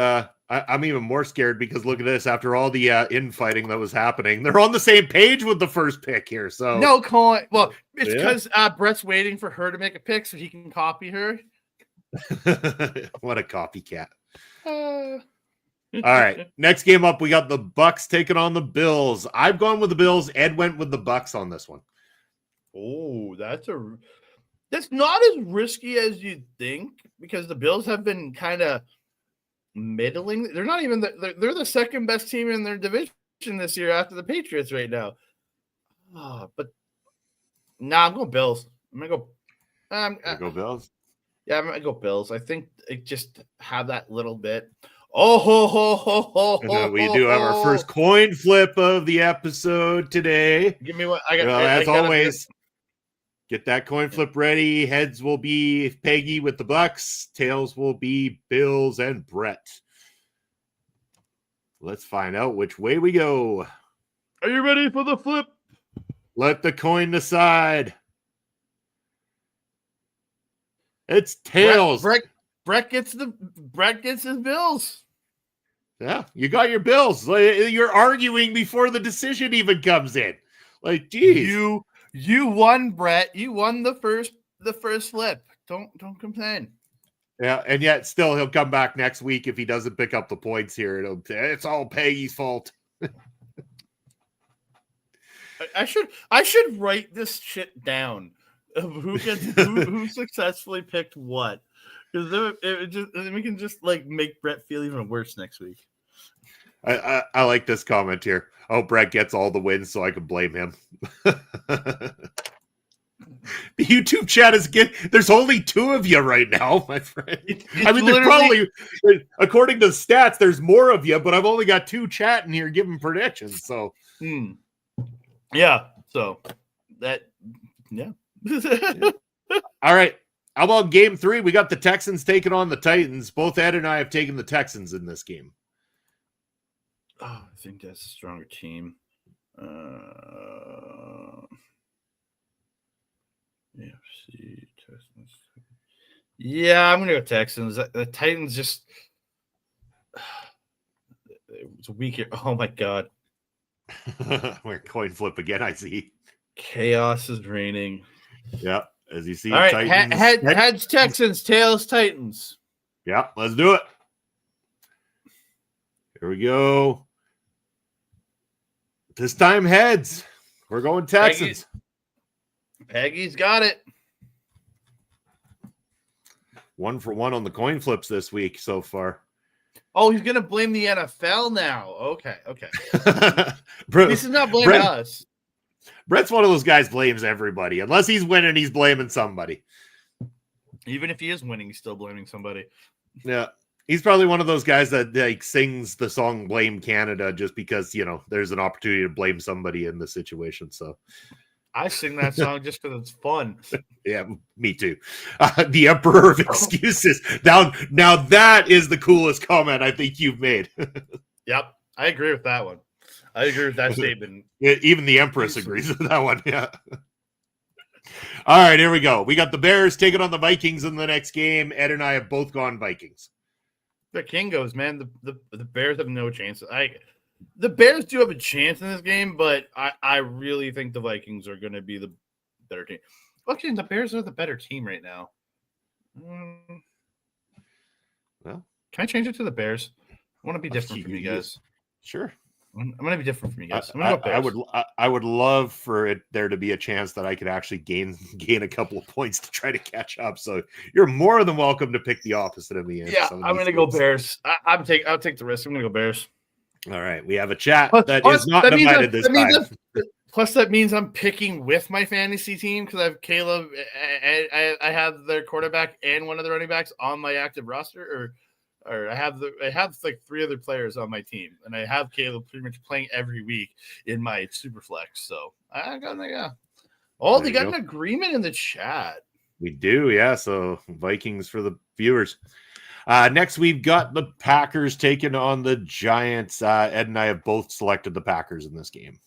I'm even more scared because look at this. After all the infighting that was happening, they're on the same page with the first pick here. So no, Colin. Well, it's because Brett's waiting for her to make a pick so he can copy her. What a copycat. All right, next game up, we got the Bucks taking on the Bills. I've gone with the Bills. Ed went with the Bucks on this one. Oh, that's not as risky as you'd think because the Bills have been kind of middling. They're not even they're the second best team in their division this year after the Patriots right now. But I'm going Bills. I'm gonna go Bills. Yeah, I'm gonna go Bills. I think it just have that little bit. We do have our first coin flip of the episode today. Give me what as always. Get that coin flip ready. Heads will be Peggy with the Bucks. Tails will be Bills and Brett. Let's find out which way we go. Are you ready for the flip? Let the coin decide. It's tails. Brett gets his Bills. Yeah, you got your Bills. You're arguing before the decision even comes in. Like, geez. You won, Brett. You won the first flip. Don't complain. Yeah, and yet still he'll come back next week if he doesn't pick up the points here. It's all Peggy's fault. I should write this shit down of who successfully picked what. Because then we can just like make Brett feel even worse next week. I like this comment here. Oh, Brett gets all the wins, so I can blame him. The YouTube chat is there's only 2 of you right now, my friend. There's probably, according to the stats, there's more of you, but I've only got 2 chatting here giving predictions. So, yeah. So that, yeah. All right. How about game 3? We got the Texans taking on the Titans. Both Ed and I have taken the Texans in this game. Oh, I think that's a stronger team. Texans. Yeah, I'm gonna go Texans. The Titans just it's weaker. Oh my god. We're coin flip again, I see. Chaos is reigning. Yeah, as you see. All right, heads Texans, tails Titans. Yeah, let's do it. Here we go. This time heads. We're going Texans. Peggy's got it. 1 for 1 on the coin flips this week so far. Oh, he's going to blame the NFL now. Okay. This is not blaming us. Brett's one of those guys blames everybody. Unless he's winning, he's blaming somebody. Even if he is winning, he's still blaming somebody. Yeah. He's probably one of those guys that like sings the song Blame Canada just because, there's an opportunity to blame somebody in the situation. So I sing that song just because it's fun. Yeah, me too. The Emperor of Excuses. Now that is the coolest comment I think you've made. Yep. I agree with that one. I agree with that statement. Even the Empress agrees with that one. Yeah. All right, here we go. We got the Bears taking on the Vikings in the next game. Ed and I have both gone Vikings. The King goes, man. The Bears have no chance. The Bears do have a chance in this game, but I really think the Vikings are going to be the better team. Actually, the Bears are the better team right now. Well, can I change it to the Bears? I want to be different from you guys. Sure. I'm going to be different from you guys. I'm going to go Bears. I would love for there to be a chance that I could actually gain a couple of points to try to catch up. So you're more than welcome to pick the opposite of me. Yeah, I'm going to go Bears. I'll take the risk. I'm going to go Bears. All right, we have a chat that Plus, is not that means divided this time. Plus, that means I'm picking with my fantasy team because I have Caleb. I have their quarterback and one of the running backs on my active roster, or I have like 3 other players on my team, and I have Caleb pretty much playing every week in my super flex. So I got they got an agreement in the chat. We do, yeah. So Vikings for the viewers. Next, we've got the Packers taking on the Giants. Ed and I have both selected the Packers in this game.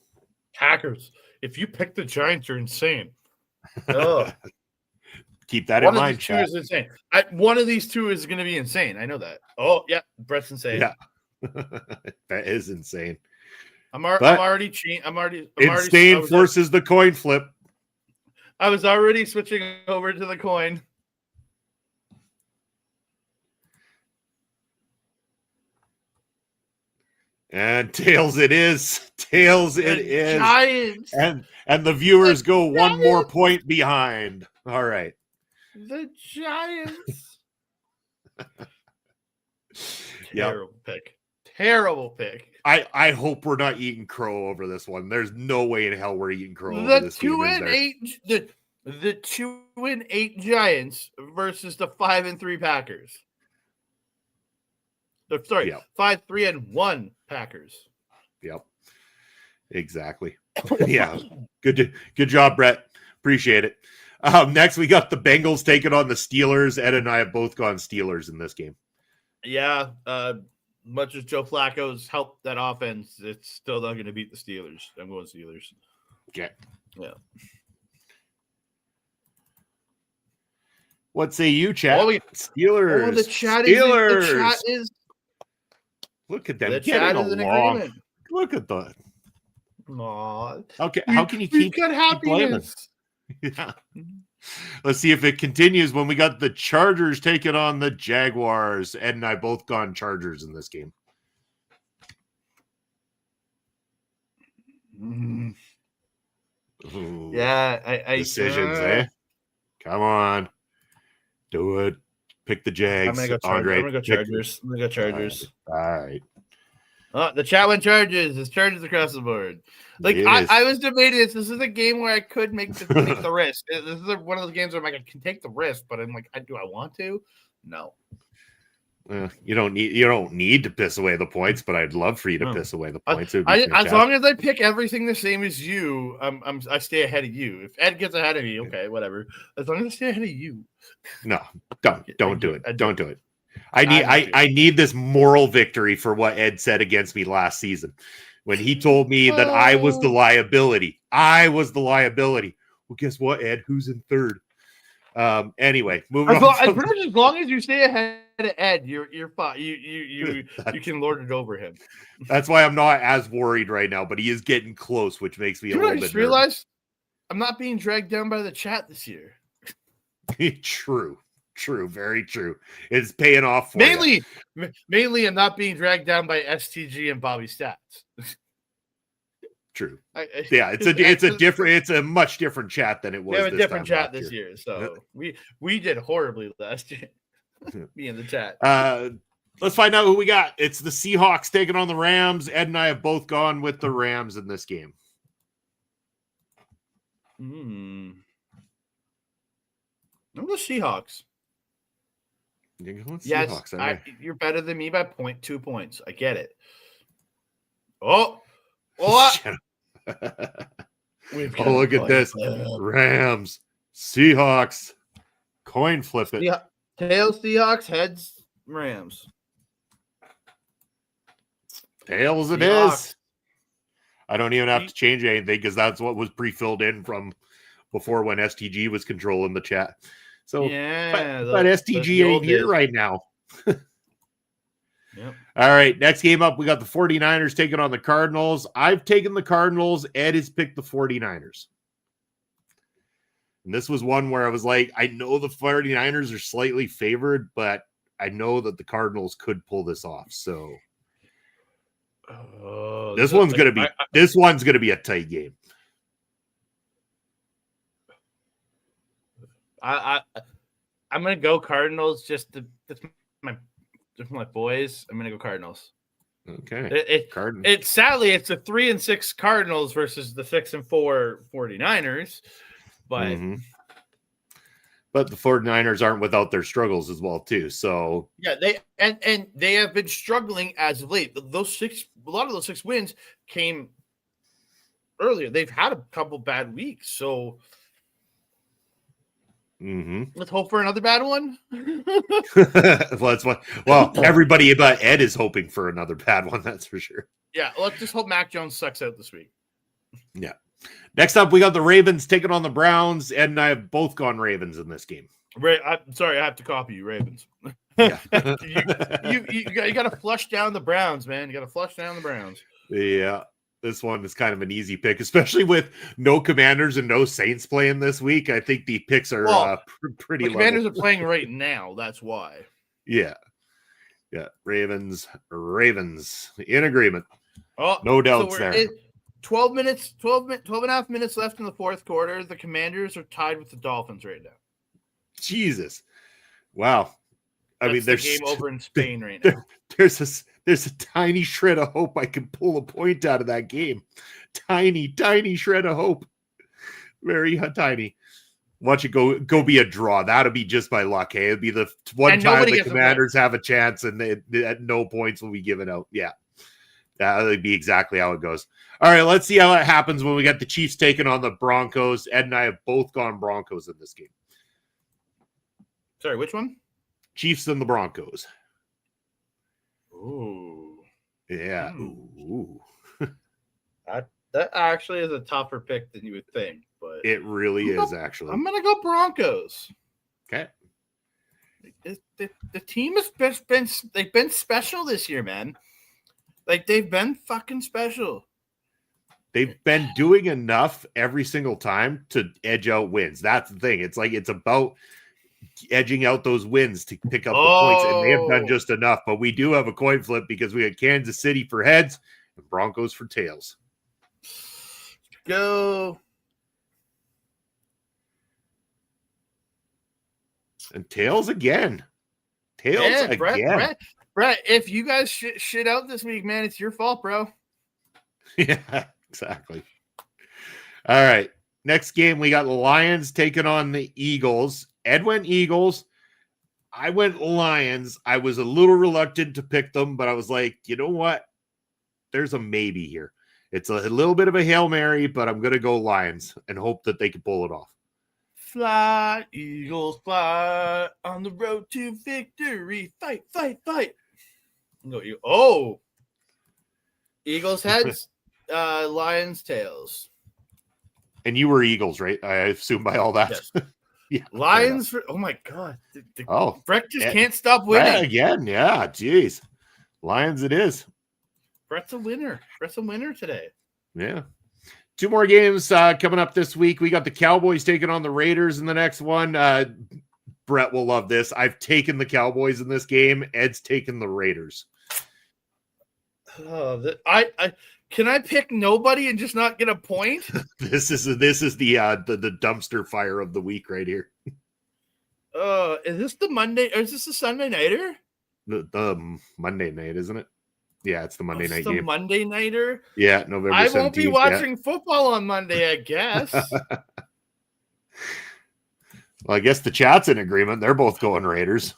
Packers. If you pick the Giants, you're insane. Oh. Keep that in mind. One of these 2 is insane. One of these 2 is going to be insane. I know that. Oh, yeah. Brett's insane. Yeah. That is insane. I'm already insane forces the coin flip. I was already switching over to the coin. And tails it is. Tails it is. Giants. And the viewers go one more point behind. All right. The Giants. Terrible pick. I hope we're not eating crow over this one. There's no way in hell we're eating crow over this game. The 2-8 Giants versus the 5-3 Packers. 5-3-1 Packers. Yep. Exactly. Yeah. Good job, Brett. Appreciate it. Next, we got the Bengals taking on the Steelers. Ed and I have both gone Steelers in this game. Yeah. Much as Joe Flacco's helped that offense, it's still not going to beat the Steelers. I'm going Steelers. Okay. Yeah. What say you, chat? Steelers. Oh, the chat is. Look at them getting along. Look at that. Aww. Okay, how can you keep happiness? Yeah. Let's see if it continues when we got the Chargers taking on the Jaguars. Ed and I both gone Chargers in this game. Ooh, yeah, I decisions, eh? Come on. Do it. Pick the Jags. I'm gonna go Chargers. All right. Oh, the chat went Chargers. It's Chargers across the board. Like I was debating this. This is a game where I could make the risk. This is one of those games where I'm like, I can take the risk, but I'm like, do I want to? No. You don't need to piss away the points, but I'd love for you to piss away the points. As long as I pick everything the same as you, I stay ahead of you. If Ed gets ahead of me, okay, whatever. As long as I stay ahead of you. No, don't do it. Don't do it. I need this moral victory for what Ed said against me last season when he told me that I was the liability. Well, guess what, Ed? Who's in third? Anyway, moving on. Pretty much as long as you stay ahead of Ed, you're fine. You can lord it over him. That's why I'm not as worried right now, but he is getting close, which makes me a little bit nervous. Realize I'm not being dragged down by the chat this year. True, very true. It's paying off for mainly I'm not being dragged down by STG and Bobby Stats. True. It's a much different chat than it was. We have a different chat this year, so we did horribly last year. Me in the chat. Let's find out who we got. It's the Seahawks taking on the Rams. Ed and I have both gone with the Rams in this game. I'm the Seahawks. Yes, you're better than me by 0.2 points. I get it. Oh, what? Look at this. Rams, Seahawks, coin flip it. Tails, Seahawks, heads, Rams. Tails it is. I don't even have to change anything because that's what was pre-filled in from before when STG was controlling the chat. So, yeah, but STG ain't here right now. Yep. All right, next game up, we got the 49ers taking on the Cardinals. I've taken the Cardinals. Ed has picked the 49ers. And this was one where I was like, I know the 49ers are slightly favored, but I know that the Cardinals could pull this off. So this one's going to be a tight game. I'm gonna go Cardinals. Just my boys. I'm gonna go Cardinals. Okay. It's sadly it's the 3-6 Cardinals versus the 6-4 49ers, but but the 49ers aren't without their struggles as well too. So yeah, they have been struggling as of late. A lot of those 6 wins came earlier. They've had a couple bad weeks, so let's hope for another bad one. Well, everybody but Ed is hoping for another bad one. That's for sure. Yeah, let's just hope Mac Jones sucks out this week. Yeah. Next up, we got the Ravens taking on the Browns. Ed and I have both gone Ravens in this game. I'm sorry, I have to copy you, Ravens. Yeah. you got to flush down the Browns, man. You got to flush down the Browns. Yeah. This one is kind of an easy pick, especially with no Commanders and no Saints playing this week. I think the picks are pretty low. The Commanders are playing right now. That's why. Yeah. Yeah. Ravens. In agreement. Oh, no doubts there. 12 and a half minutes left in the fourth quarter. The Commanders are tied with the Dolphins right now. Jesus. Wow. That's the game over in Spain right now. There's a tiny shred of hope I can pull a point out of that game. Tiny shred of hope. Very tiny. Watch it go be a draw. That'll be just by luck. Hey, it'll be the one time the Commanders have a chance and at no points will be given out. Yeah. That'll be exactly how it goes. All right, let's see how it happens when we got the Chiefs taking on the Broncos. Ed and I have both gone Broncos in this game. Sorry, which one? Chiefs and the Broncos. Ooh. Yeah. Ooh. That actually is a tougher pick than you would think, but it really is actually. I'm gonna go Broncos. Okay. The team has been special this year, man. Like they've been fucking special. They've been doing enough every single time to edge out wins. That's the thing. It's like it's about edging out those wins to pick up the points, and they have done just enough. But we do have a coin flip because we had Kansas City for heads and Broncos for tails. Go. And tails again. Again. Brett, if you guys shit out this week, man, it's your fault, bro. Yeah, exactly. All right. Next game, we got the Lions taking on the Eagles. Ed went Eagles. I went Lions. I was a little reluctant to pick them, but I was like, you know what? There's a maybe here. It's a little bit of a Hail Mary, but I'm going to go Lions and hope that they can pull it off. Fly, Eagles, fly on the road to victory. Fight. Oh. Eagles heads, Lions tails. And you were Eagles, right? I assume by all that. Yes. Yeah. Lions. Oh my God. Brett just can't stop winning. Brett again. Yeah. Jeez. Lions it is. Brett's a winner. Brett's a winner today. Yeah. 2 more games coming up this week. We got the Cowboys taking on the Raiders in the next one. Brett will love this. I've taken the Cowboys in this game. Ed's taken the Raiders. Can I pick nobody and just not get a point? This is the dumpster fire of the week right here. Is this the Monday or is this the Sunday nighter? The Monday night, isn't it? Yeah, it's the Monday night game. Monday nighter? Yeah, November 17th. I won't be watching football on Monday, I guess. Well, I guess the chat's in agreement. They're both going Raiders.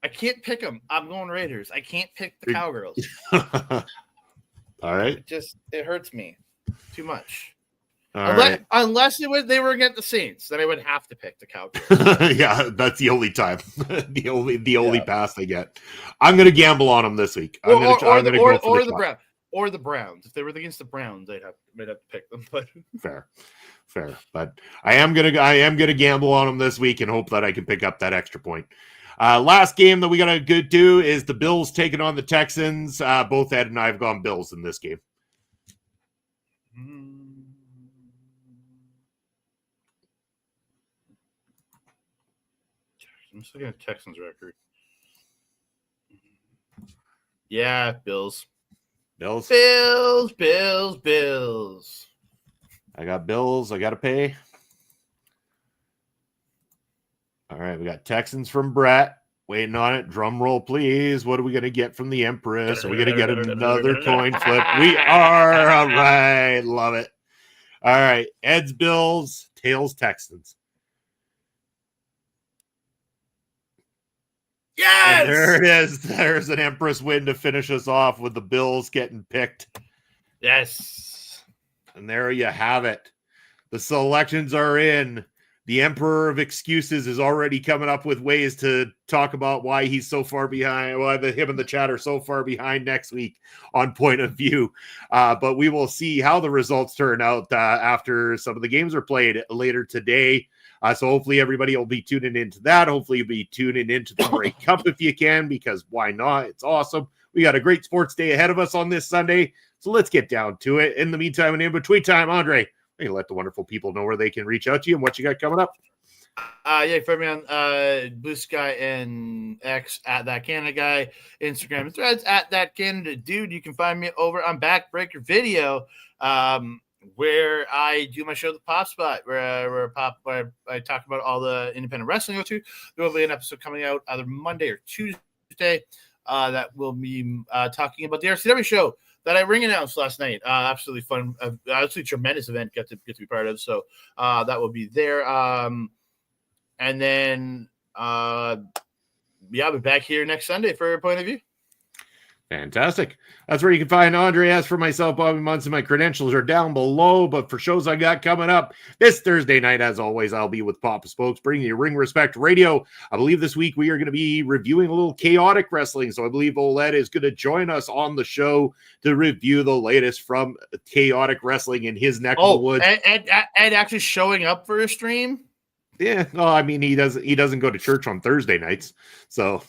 I can't pick them. I'm going Raiders. I can't pick the Cowgirls. All right. It hurts me too much. Unless they were against the Saints, then I would have to pick the Cowgirls. Yeah, that's the only time. the only pass they get. I'm going to gamble on them this week. Or the Browns. If they were against the Browns, I'd have to pick them. But fair. But I am gonna gamble on them this week and hope that I can pick up that extra point. Last game that we got to do is the Bills taking on the Texans. Both Ed and I have gone Bills in this game. I'm just looking at Texans record. Yeah, Bills. Bills. I got Bills. I got to pay. All right, we got Texans from Brett. Waiting on it. Drum roll, please. What are we going to get from the Empress? Are we going to get another coin flip? We are. All right. Love it. All right. Eds, Bills, Tails, Texans. Yes! And there it is. There's an Empress win to finish us off with the Bills getting picked. Yes. And there you have it. The selections are in. The Emperor of Excuses is already coming up with ways to talk about why he's so far behind, why him and the chat are so far behind next week on Point of View. But we will see how the results turn out after some of the games are played later today. So hopefully everybody will be tuning into that. Hopefully you'll be tuning into the Grey Cup if you can, because why not? It's awesome. We got a great sports day ahead of us on this Sunday. So let's get down to it. In the meantime and in between time, Andre, you let the wonderful people know where they can reach out to you and what you got coming up. Yeah, find me on Blue Sky and X at That Canada Guy, Instagram and Threads at That Canada Dude. You can find me over on Backbreaker Video, where I do my show, The Pop Spot, where I talk about all the independent wrestling I go to. There will be an episode coming out either Monday or Tuesday that will be talking about the RCW show that I ring announced last night. Absolutely fun, absolutely tremendous event get to be part of. So that will be there. And then I'll be back here next Sunday for a Point of View. Fantastic. That's where you can find Andre. As for myself, Bobby Munson, my credentials are down below. But for shows I got coming up this Thursday night, as always, I'll be with Papa Spokes, bringing you Ring Respect Radio. I believe this week we are going to be reviewing a little chaotic wrestling. So I believe Oled is going to join us on the show to review the latest from chaotic wrestling in his neck of the woods. And actually showing up for a stream? Yeah. Well, I mean, he doesn't go to church on Thursday nights. So...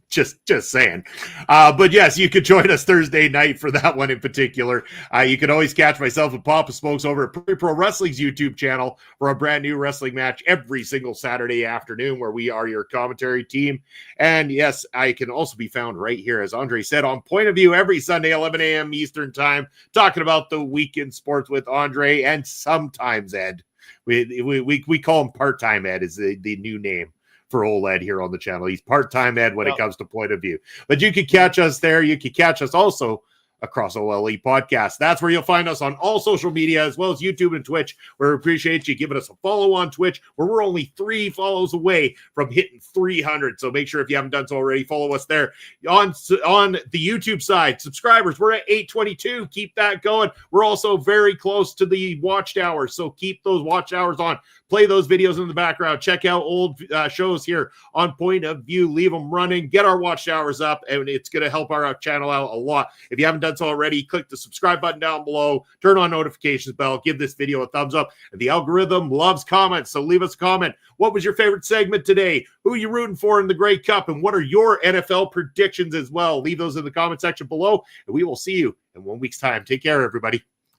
just saying. But yes, you could join us Thursday night for that one in particular. You can always catch myself and Papa Smokes over at Pro Wrestling's YouTube channel for a brand new wrestling match every single Saturday afternoon, where we are your commentary team. And yes, I can also be found right here, as Andre said, on Point of View every Sunday, 11 a.m. Eastern time, talking about the weekend sports with Andre and sometimes Ed. We call him part-time Ed is the new name for old Ed here on the channel. He's part-time Ed when it comes to Point of View. But you can catch us there. You can catch us also across OLE Podcast. That's where you'll find us on all social media, as well as YouTube and Twitch. We appreciate you giving us a follow on Twitch, where we're only 3 follows away from hitting 300. So make sure, if you haven't done so already, follow us there. On the YouTube side, subscribers, we're at 822. Keep that going. We're also very close to the watch hours, so keep those watch hours on. Play those videos in the background. Check out old shows here on Point of View. Leave them running. Get our watch hours up, and it's going to help our channel out a lot. If you haven't done so already, click the subscribe button down below. Turn on notifications bell. Give this video a thumbs up. And the algorithm loves comments, so leave us a comment. What was your favorite segment today? Who are you rooting for in the Grey Cup? And what are your NFL predictions as well? Leave those in the comment section below, and we will see you in 1 week's time. Take care, everybody.